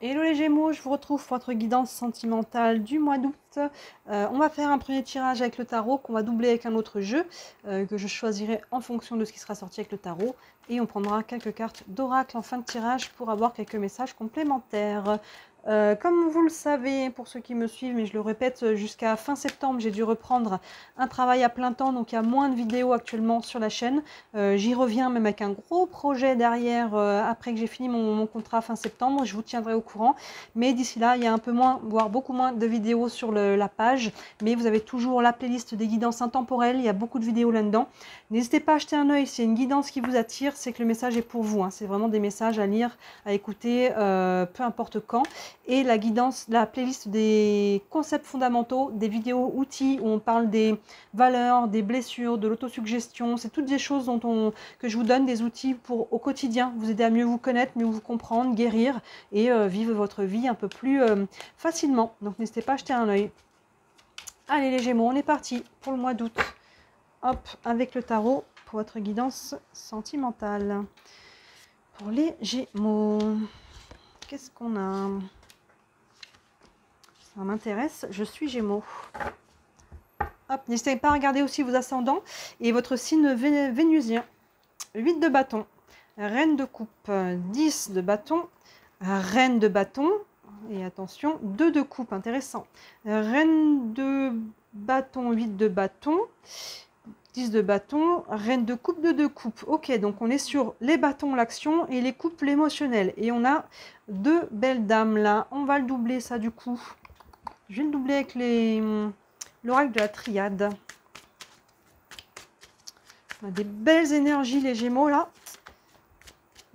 Hello les Gémeaux, je vous retrouve pour votre guidance sentimentale du mois d'août. On va faire un premier tirage avec le tarot qu'on va doubler avec un autre jeu que je choisirai en fonction de ce qui sera sorti avec le tarot. Et on prendra quelques cartes d'oracle en fin de tirage pour avoir quelques messages complémentaires. Comme vous le savez, pour ceux qui me suivent, mais je le répète, jusqu'à fin septembre, j'ai dû reprendre un travail à plein temps, donc il y a moins de vidéos actuellement sur la chaîne. J'y reviens même avec un gros projet derrière après que j'ai fini mon contrat fin septembre. Je vous tiendrai au courant. Mais d'ici là, il y a un peu moins, voire beaucoup moins de vidéos sur la page. Mais vous avez toujours la playlist des guidances intemporelles. Il y a beaucoup de vidéos là-dedans. N'hésitez pas à jeter un œil. S'il y a une guidance qui vous attire, c'est que le message est pour vous, hein. C'est vraiment des messages à lire, à écouter, peu importe quand. Et la guidance, la playlist des concepts fondamentaux, des vidéos outils où on parle des valeurs, des blessures, de l'autosuggestion. C'est toutes des choses que je vous donne, des outils pour au quotidien vous aider à mieux vous connaître, mieux vous comprendre, guérir et vivre votre vie un peu plus facilement. Donc n'hésitez pas à jeter un œil. Allez les Gémeaux, on est parti pour le mois d'août. Hop, avec le tarot pour votre guidance sentimentale. Pour les Gémeaux, qu'est-ce qu'on a? Ça m'intéresse, je suis Gémeaux. N'hésitez pas à regarder aussi vos ascendants et votre signe vénusien. 8 de bâton, reine de coupe, 10 de bâton, reine de bâton, et attention, 2 de coupe, intéressant. Reine de bâton, 8 de bâton, 10 de bâton, reine de coupe, 2 de coupe. Ok, donc on est sur les bâtons, l'action, et les coupes, l'émotionnel. Et on a 2 belles dames là. On va le doubler ça du coup. Je vais le doubler avec l'oracle de la triade. On a des belles énergies les Gémeaux là.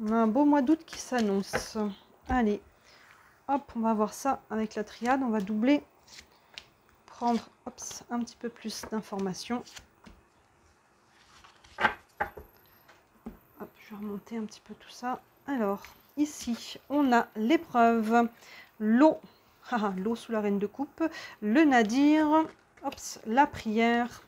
On a un beau mois d'août qui s'annonce. Allez, hop, on va voir ça avec la triade. On va doubler, prendre un petit peu plus d'informations. Je vais remonter un petit peu tout ça. Alors, ici, on a l'épreuve, l'eau. L'eau sous la reine de coupe, le nadir, la prière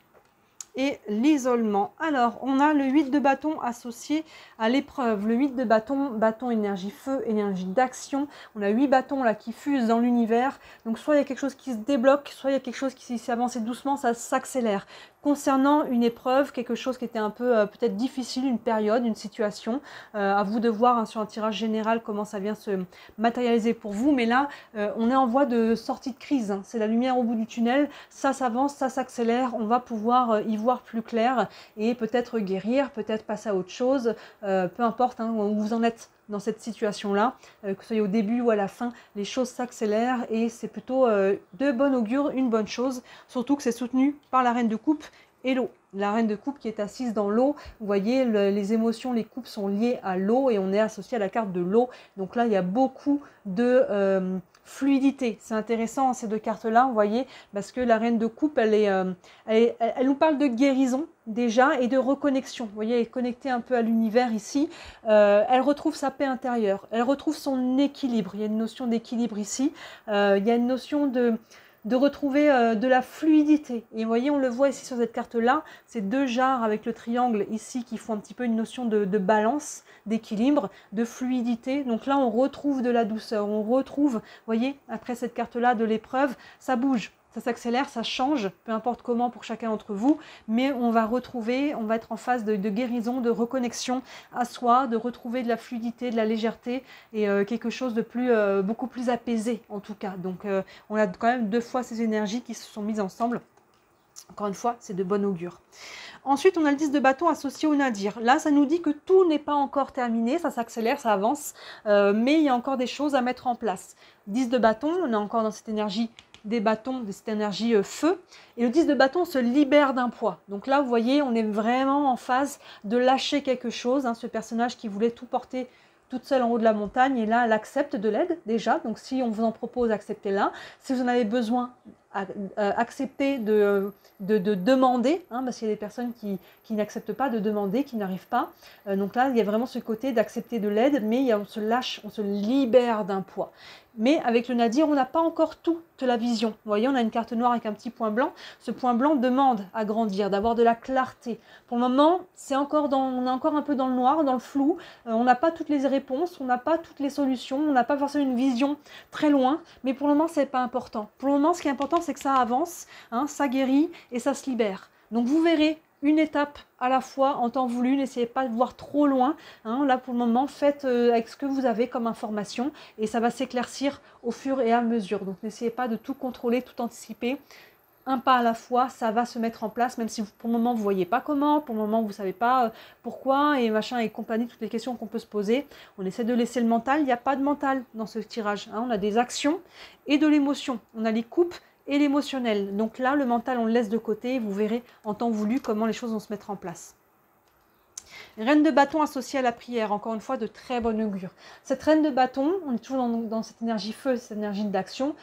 et l'isolement. Alors, on a le 8 de bâton associé à l'épreuve. Le 8 de bâton, bâton énergie feu, énergie d'action. On a 8 bâtons là qui fusent dans l'univers. Donc, soit il y a quelque chose qui se débloque, soit il y a quelque chose qui s'avance doucement, ça s'accélère. Concernant une épreuve, quelque chose qui était un peu peut-être difficile, une période, une situation, à vous de voir hein, sur un tirage général comment ça vient se matérialiser pour vous. Mais là, on est en voie de sortie de crise. Hein. C'est la lumière au bout du tunnel. Ça s'avance, ça s'accélère. On va pouvoir y voir plus clair et peut-être guérir, peut-être passer à autre chose. Peu importe hein, où vous en êtes dans cette situation-là, que ce soit au début ou à la fin, les choses s'accélèrent et c'est plutôt de bon augure, une bonne chose, surtout que c'est soutenu par la reine de coupe et l'eau. La reine de coupe qui est assise dans l'eau, vous voyez, les émotions, les coupes sont liées à l'eau et on est associé à la carte de l'eau. Donc là, il y a beaucoup de fluidité. C'est intéressant ces deux cartes-là, vous voyez, parce que la reine de coupe, elle nous parle de guérison déjà et de reconnexion. Vous voyez, elle est connectée un peu à l'univers ici. Elle retrouve sa paix intérieure, elle retrouve son équilibre. Il y a une notion d'équilibre ici. Il y a une notion de retrouver de la fluidité. Et vous voyez, on le voit ici sur cette carte-là, ces deux jarres avec le triangle ici qui font un petit peu une notion de balance, d'équilibre, de fluidité. Donc là, on retrouve de la douceur, on retrouve, vous voyez, après cette carte-là de l'épreuve, ça bouge. Ça s'accélère, ça change, peu importe comment pour chacun d'entre vous, mais on va retrouver, on va être en phase de guérison, de reconnexion à soi, de retrouver de la fluidité, de la légèreté et quelque chose de plus, beaucoup plus apaisé en tout cas. Donc on a quand même deux fois ces énergies qui se sont mises ensemble. Encore une fois, c'est de bon augure. Ensuite, on a le 10 de bâton associé au nadir. Là, ça nous dit que tout n'est pas encore terminé, ça s'accélère, ça avance, mais il y a encore des choses à mettre en place. 10 de bâton, on est encore dans cette énergie des bâtons, de cette énergie feu. Et le 10 de bâton se libère d'un poids. Donc là, vous voyez, on est vraiment en phase de lâcher quelque chose. Hein, ce personnage qui voulait tout porter toute seule en haut de la montagne, et là, elle accepte de l'aide déjà. Donc si on vous en propose, acceptez-la. Si vous en avez besoin, acceptez de demander, hein, parce qu'il y a des personnes qui n'acceptent pas de demander, qui n'arrivent pas. Donc là, il y a vraiment ce côté d'accepter de l'aide, mais on se lâche, on se libère d'un poids. Mais avec le nadir, on n'a pas encore tout de la vision. Vous voyez, on a une carte noire avec un petit point blanc. Ce point blanc demande à grandir, d'avoir de la clarté. Pour le moment, on est encore un peu dans le noir, dans le flou. On n'a pas toutes les réponses, on n'a pas toutes les solutions, on n'a pas forcément une vision très loin. Mais pour le moment, ce n'est pas important. Pour le moment, ce qui est important, c'est que ça avance, hein, ça guérit et ça se libère. Donc vous verrez une étape à la fois en temps voulu, n'essayez pas de voir trop loin. Hein. Là, pour le moment, faites avec ce que vous avez comme information et ça va s'éclaircir au fur et à mesure. Donc, n'essayez pas de tout contrôler, tout anticiper. Un pas à la fois, ça va se mettre en place, même si pour le moment, vous ne voyez pas comment, pour le moment, vous ne savez pas pourquoi et machin et compagnie, toutes les questions qu'on peut se poser. On essaie de laisser le mental. Il n'y a pas de mental dans ce tirage. Hein. On a des actions et de l'émotion. On a les coupes et l'émotionnel. Donc là, le mental, on le laisse de côté. Vous verrez en temps voulu comment les choses vont se mettre en place. Reine de bâton associée à la prière, encore une fois, de très bon augure. Cette reine de bâton, on est toujours dans cette énergie feu, cette énergie d'action.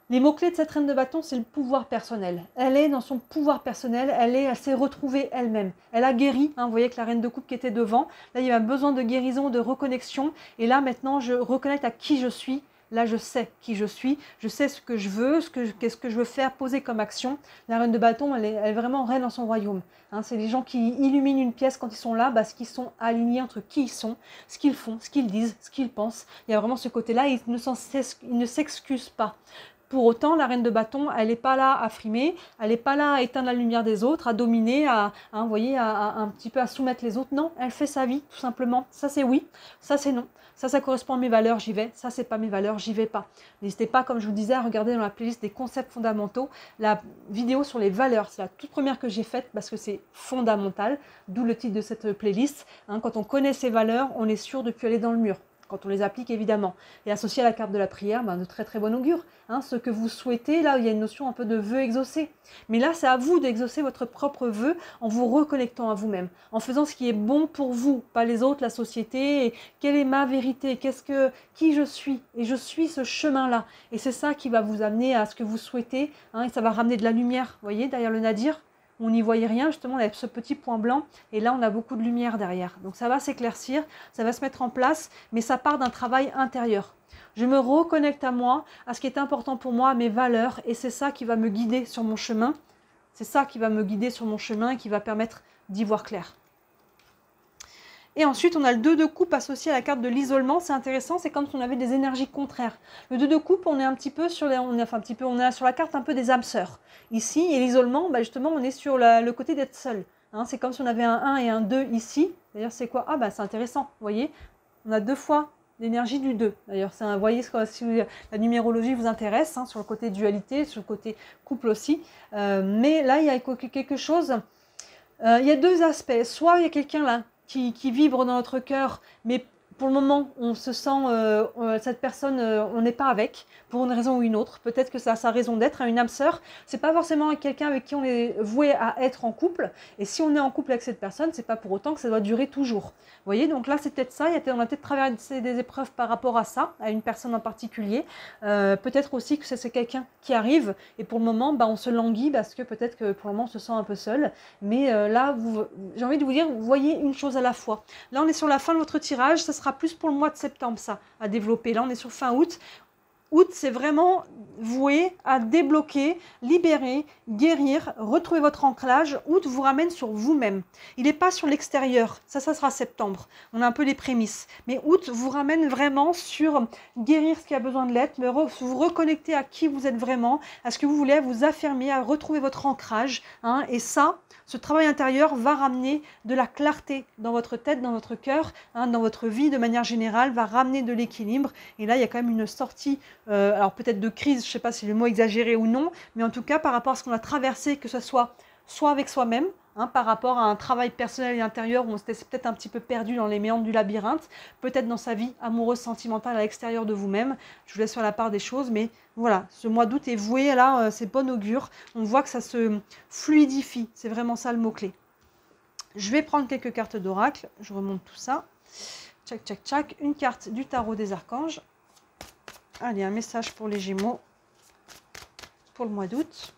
Les mots-clés de cette reine de bâton, c'est le pouvoir personnel. Elle est dans son pouvoir personnel, elle s'est retrouvée elle-même. Elle a guéri, hein, vous voyez que la reine de coupe qui était devant, là il y a besoin de guérison, de reconnexion. Et là maintenant, je reconnecte à qui je suis. Là, je sais qui je suis, je sais ce que je veux, qu'est-ce que je veux faire, poser comme action. La reine de bâton, elle est vraiment reine dans son royaume. Hein, c'est les gens qui illuminent une pièce quand ils sont là, parce qu'ils sont alignés entre qui ils sont, ce qu'ils font, ce qu'ils disent, ce qu'ils pensent. Il y a vraiment ce côté-là, ils ne s'excusent pas. Pour autant, la reine de bâton, elle n'est pas là à frimer, elle n'est pas là à éteindre la lumière des autres, à dominer, vous voyez, un petit peu à soumettre les autres. Non, elle fait sa vie, tout simplement. Ça, c'est oui, ça, c'est non. Ça correspond à mes valeurs, j'y vais. Ça, c'est pas mes valeurs, j'y vais pas. N'hésitez pas, comme je vous disais, à regarder dans la playlist des concepts fondamentaux, la vidéo sur les valeurs. C'est la toute première que j'ai faite parce que c'est fondamental, d'où le titre de cette playlist. Hein, quand on connaît ses valeurs, on est sûr de ne plus aller dans le mur. Quand on les applique évidemment, et associé à la carte de la prière, de très très bon augure. Hein, ce que vous souhaitez, là il y a une notion un peu de vœu exaucé. Mais là c'est à vous d'exaucer votre propre vœu en vous reconnectant à vous-même, en faisant ce qui est bon pour vous, pas les autres, la société, et quelle est ma vérité, qui je suis, et je suis ce chemin-là. Et c'est ça qui va vous amener à ce que vous souhaitez, hein, et ça va ramener de la lumière, vous voyez, derrière le nadir. On n'y voyait rien, justement, on avait ce petit point blanc, et là, on a beaucoup de lumière derrière. Donc, ça va s'éclaircir, ça va se mettre en place, mais ça part d'un travail intérieur. Je me reconnecte à moi, à ce qui est important pour moi, à mes valeurs, et c'est ça qui va me guider sur mon chemin. C'est ça qui va me guider sur mon chemin et qui va permettre d'y voir clair. Et ensuite, on a le 2 de coupe associé à la carte de l'isolement. C'est intéressant, c'est comme si on avait des énergies contraires. Le 2 de coupe, on est un petit peu sur on est sur la carte un peu des âmes sœurs. Ici, et l'isolement, justement, on est sur le côté d'être seul. Hein, c'est comme si on avait un 1 et un 2 ici. D'ailleurs, c'est quoi? Ah, c'est intéressant, vous voyez. On a 2 fois l'énergie du 2. D'ailleurs, vous voyez, si la numérologie vous intéresse, hein, sur le côté dualité, sur le côté couple aussi. Mais là, il y a quelque chose. Il y a 2 aspects. Soit il y a quelqu'un là qui vibre dans notre cœur, mais pour le moment, on se sent, cette personne, on n'est pas avec, pour une raison ou une autre. Peut-être que ça a sa raison d'être, une âme sœur. C'est pas forcément quelqu'un avec qui on est voué à être en couple. Et si on est en couple avec cette personne, c'est pas pour autant que ça doit durer toujours. Vous voyez, donc là, c'est peut-être ça. On a peut-être traversé des épreuves par rapport à ça, à une personne en particulier. Peut-être aussi que c'est quelqu'un qui arrive. Et pour le moment, on se languit parce que peut-être que pour le moment, on se sent un peu seul. Mais là, j'ai envie de vous dire, vous voyez une chose à la fois. Là, on est sur la fin de votre tirage. Ça sera plus pour le mois de septembre, ça, à développer. Là, on est sur fin août. Août, c'est vraiment voué à débloquer, libérer, guérir, retrouver votre ancrage. Août vous ramène sur vous-même. Il n'est pas sur l'extérieur. Ça sera septembre. On a un peu les prémices. Mais août vous ramène vraiment sur guérir ce qui a besoin de l'être, vous reconnecter à qui vous êtes vraiment, à ce que vous voulez, à vous affirmer, à retrouver votre ancrage. Hein, et ça, ce travail intérieur va ramener de la clarté dans votre tête, dans votre cœur, hein, dans votre vie de manière générale, va ramener de l'équilibre. Et là, il y a quand même une sortie, alors peut-être de crise, je ne sais pas si le mot est exagéré ou non, mais en tout cas, par rapport à ce qu'on a traversé, que ce soit avec soi-même, hein, par rapport à un travail personnel et intérieur où on s'était peut-être un petit peu perdu dans les méandres du labyrinthe, peut-être dans sa vie amoureuse, sentimentale à l'extérieur de vous-même. Je vous laisse faire la part des choses, mais voilà, ce mois d'août est voué, là, c'est bon augure. On voit que ça se fluidifie, c'est vraiment ça le mot-clé. Je vais prendre quelques cartes d'oracle, je remonte tout ça. Tchac, tchac, tchac. Une carte du tarot des archanges. Allez, un message pour les Gémeaux pour le mois d'août.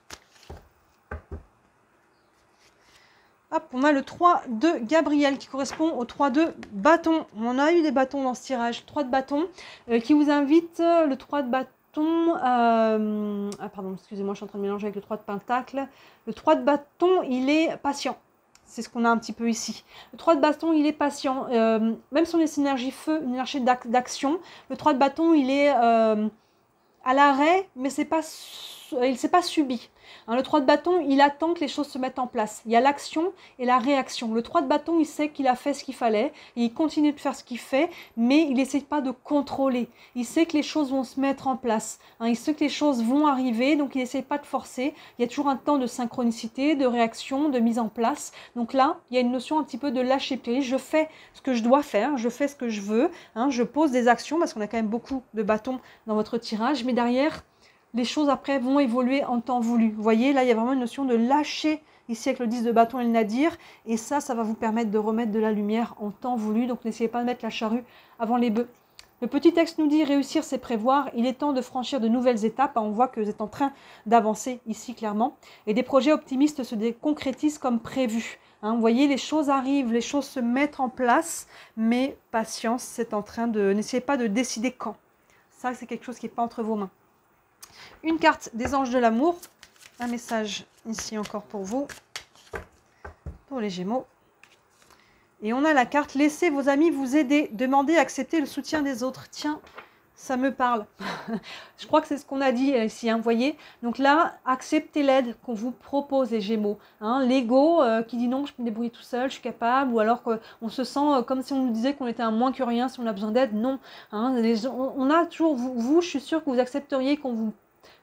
Hop, on a le 3 de Gabriel qui correspond au 3 de bâton. On a eu des bâtons dans ce tirage. 3 de bâton qui vous invite, le 3 de bâton bâton, ah pardon, excusez-moi, je suis en train de mélanger avec le 3 de pentacle. Le 3 de bâton, il est patient. C'est ce qu'on a un petit peu ici. Le 3 de bâton, il est patient. Même si on est énergie feu, une énergie d'action, le 3 de bâton, il est à l'arrêt, mais il ne s'est pas subi. Hein, le 3 de bâton, il attend que les choses se mettent en place. Il y a l'action et la réaction. Le 3 de bâton, il sait qu'il a fait ce qu'il fallait, et il continue de faire ce qu'il fait, mais il n'essaie pas de contrôler. Il sait que les choses vont se mettre en place. Hein, il sait que les choses vont arriver, donc il n'essaie pas de forcer. Il y a toujours un temps de synchronicité, de réaction, de mise en place. Donc là, il y a une notion un petit peu de lâcher prise. Je fais ce que je dois faire, je fais ce que je veux. Hein, je pose des actions, parce qu'on a quand même beaucoup de bâtons dans votre tirage, mais derrière, les choses après vont évoluer en temps voulu. Vous voyez, là, il y a vraiment une notion de lâcher ici avec le 10 de bâton et le nadir. Et ça va vous permettre de remettre de la lumière en temps voulu. Donc, n'essayez pas de mettre la charrue avant les bœufs. Le petit texte nous dit « Réussir, c'est prévoir. Il est temps de franchir de nouvelles étapes. » On voit que vous êtes en train d'avancer ici, clairement. Et des projets optimistes se concrétisent comme prévu. Hein, vous voyez, les choses arrivent, les choses se mettent en place. Mais patience, c'est en train de... N'essayez pas de décider quand. Ça, c'est quelque chose qui n'est pas entre vos mains. Une carte des anges de l'amour, un message ici encore pour vous, pour les Gémeaux. Et on a la carte « Laissez vos amis vous aider, demandez, acceptez le soutien des autres ». Tiens, ça me parle. Je crois que c'est ce qu'on a dit ici, hein, vous voyez. Donc là, acceptez l'aide qu'on vous propose, les Gémeaux. Hein, l'ego qui dit non, je peux me débrouiller tout seul, je suis capable. Ou alors qu'on se sent comme si on nous disait qu'on était un moins que rien, si on a besoin d'aide. Non. Hein, on a toujours, vous, je suis sûre que vous accepteriez qu'on vous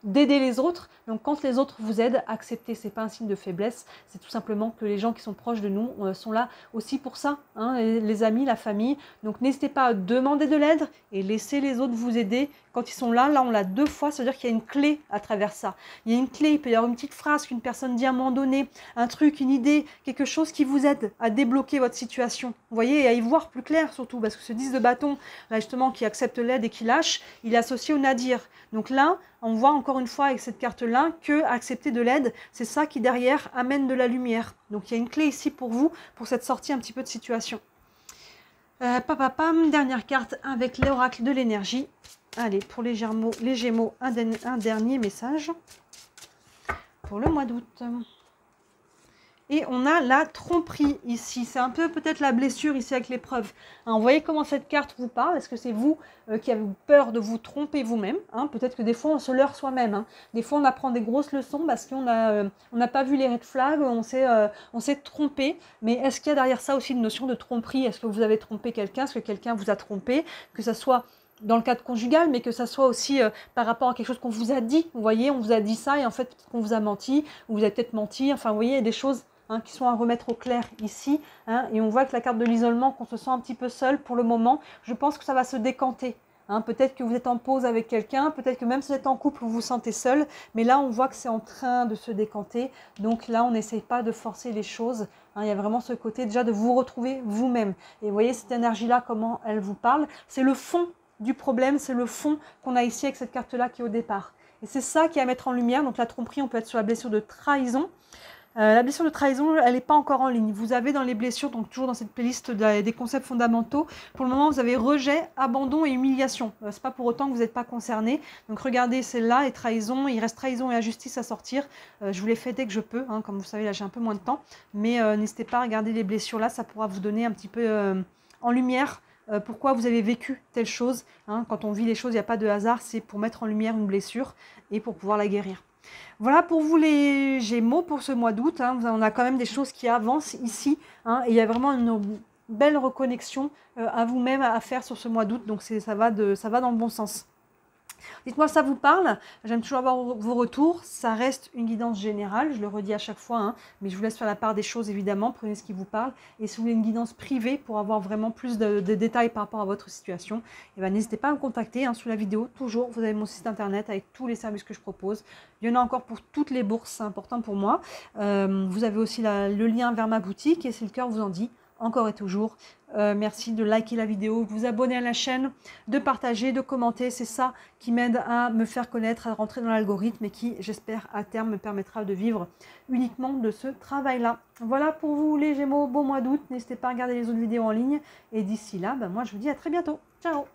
d'aider les autres. Donc quand les autres vous aident, acceptez, c'est pas un signe de faiblesse, c'est tout simplement que les gens qui sont proches de nous sont là aussi pour ça, hein, les amis, la famille. Donc n'hésitez pas à demander de l'aide et laissez les autres vous aider. Quand ils sont là, on l'a 2 fois, ça veut dire qu'il y a une clé à travers ça. Il y a une clé, il peut y avoir une petite phrase qu'une personne dit à un moment donné, un truc, une idée, quelque chose qui vous aide à débloquer votre situation. Vous voyez, et à y voir plus clair surtout, parce que ce 10 de bâton, là justement, qui accepte l'aide et qui lâche, il est associé au nadir. Donc là, on voit encore une fois avec cette carte-là que accepter de l'aide, c'est ça qui derrière amène de la lumière. Donc il y a une clé ici pour vous, pour cette sortie un petit peu de situation. Dernière carte avec l'oracle de l'énergie. Allez, pour les Gémeaux, un dernier message pour le mois d'août. Et on a la tromperie ici. C'est un peu peut-être la blessure ici avec l'épreuve. Hein, vous voyez comment cette carte vous parle. Est-ce que c'est vous qui avez peur de vous tromper vous-même, hein? Peut-être que des fois on se leurre soi-même. Hein. Des fois on apprend des grosses leçons parce qu'on n'a pas vu les red flags, on s'est trompé. Mais est-ce qu'il y a derrière ça aussi une notion de tromperie? Est-ce que vous avez trompé quelqu'un? Est-ce que quelqu'un vous a trompé? Que ça soit dans le cadre conjugal, mais que ça soit aussi par rapport à quelque chose qu'on vous a dit. Vous voyez, on vous a dit ça et en fait on vous a menti, ou vous avez peut-être menti. Enfin, vous voyez, il y a des choses qui sont à remettre au clair ici. Hein, et on voit que la carte de l'isolement, qu'on se sent un petit peu seul pour le moment, je pense que ça va se décanter. Hein, peut-être que vous êtes en pause avec quelqu'un, peut-être que même si vous êtes en couple, vous vous sentez seul. Mais là, on voit que c'est en train de se décanter. Donc là, on n'essaye pas de forcer les choses. Hein, il y a vraiment ce côté déjà de vous retrouver vous-même. Et vous voyez cette énergie-là, comment elle vous parle. C'est le fond du problème, c'est le fond qu'on a ici avec cette carte-là qui est au départ. Et c'est ça qui est à mettre en lumière. Donc la tromperie, on peut être sur la blessure de trahison. La blessure de trahison, elle n'est pas encore en ligne. Vous avez dans les blessures, donc toujours dans cette playlist des concepts fondamentaux, pour le moment, vous avez rejet, abandon et humiliation. Ce n'est pas pour autant que vous n'êtes pas concerné. Donc regardez celle-là et trahison. Il reste trahison et injustice à sortir. Je vous les fais dès que je peux. Hein, comme vous savez, là, j'ai un peu moins de temps. Mais n'hésitez pas à regarder les blessures là. Ça pourra vous donner un petit peu en lumière pourquoi vous avez vécu telle chose. Hein. Quand on vit les choses, il n'y a pas de hasard. C'est pour mettre en lumière une blessure et pour pouvoir la guérir. Voilà pour vous les Gémeaux pour ce mois d'août. Hein. On a quand même des choses qui avancent ici. Hein, et il y a vraiment une belle reconnexion à vous-même à faire sur ce mois d'août. Donc ça va dans le bon sens. Dites-moi, ça vous parle? J'aime toujours avoir vos retours. Ça reste une guidance générale, je le redis à chaque fois, hein, mais je vous laisse faire la part des choses évidemment. Prenez ce qui vous parle. Et si vous voulez une guidance privée pour avoir vraiment plus de détails par rapport à votre situation, eh ben, n'hésitez pas à me contacter sous la vidéo. Toujours, vous avez mon site internet avec tous les services que je propose. Il y en a encore pour toutes les bourses, c'est important pour moi. Vous avez aussi le lien vers ma boutique et si le cœur vous en dit, encore et toujours. Merci de liker la vidéo, de vous abonner à la chaîne, de partager, de commenter. C'est ça qui m'aide à me faire connaître, à rentrer dans l'algorithme et qui, j'espère, à terme me permettra de vivre uniquement de ce travail-là. Voilà pour vous les Gémeaux, bon mois d'août. N'hésitez pas à regarder les autres vidéos en ligne. Et d'ici là, moi je vous dis à très bientôt. Ciao!